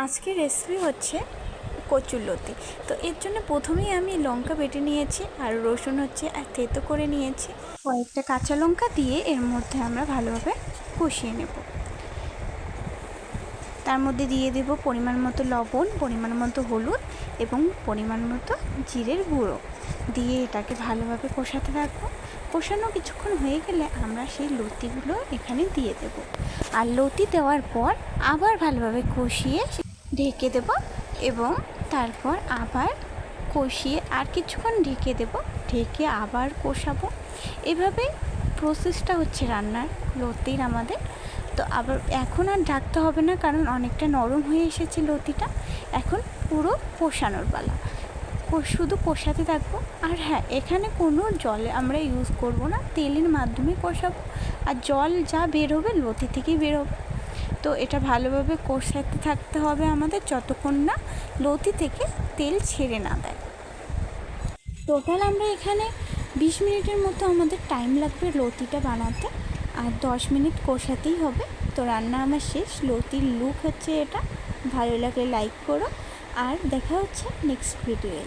আজকের রেসিপি হচ্ছে কচুরলতি। তো এর জন্য প্রথমেই আমি লঙ্কা বেটে নিয়েছি আর রসুন হচ্ছে থেতো করে নিয়েছি। কয়েকটা কাঁচা লঙ্কা দিয়ে এর মধ্যে আমরা ভালোভাবে কষিয়ে নেব। তার মধ্যে দিয়ে দেব পরিমাণ মতো লবণ, পরিমাণ মতো হলুদ এবং পরিমাণ মতো জিরের গুঁড়ো দিয়ে এটাকে ভালোভাবে কষাতে থাকবো। কষানো কিছুক্ষণ হয়ে গেলে আমরা সেই লতিগুলো এখানে দিয়ে দেব। আর লতি দেওয়ার পর আবার ভালোভাবে কষিয়ে ঢেকে দেব এবং তারপর আবার কষিয়ে আর কিছুক্ষণ ঢেকে দেব, ঢেকে আবার কষাবো। এভাবেই প্রসেসটা হচ্ছে রান্নার লতির আমাদের। তো আবার এখন আর ঢাকতে হবে না, কারণ অনেকটা নরম হয়ে এসেছে লতিটা। এখন পুরো কষানোর পালা, শুধু কষাতে থাকবো। আর হ্যাঁ, এখানে কোনো জল আমরা ইউজ করব না, তেলের মাধ্যমে কষাবো। আর জল যা বের হবে লতি থেকেই বের হবে। তো এটা ভালোভাবে কষাতে থাকতে হবে আমাদের, যতক্ষণ না লতি থেকে তেল ছেড়ে না দেয়। টোটাল আমরা এখানে 20 মিনিটের মতো আমাদের টাইম লাগবে লতিটা বানাতে, আর 10 মিনিট কষাতেই হবে। তো রান্না আমার শেষ। লতির লুক হচ্ছে এটা। ভালো লাগলে লাইক করো, আর দেখা হচ্ছে নেক্সট ভিডিওয়ে।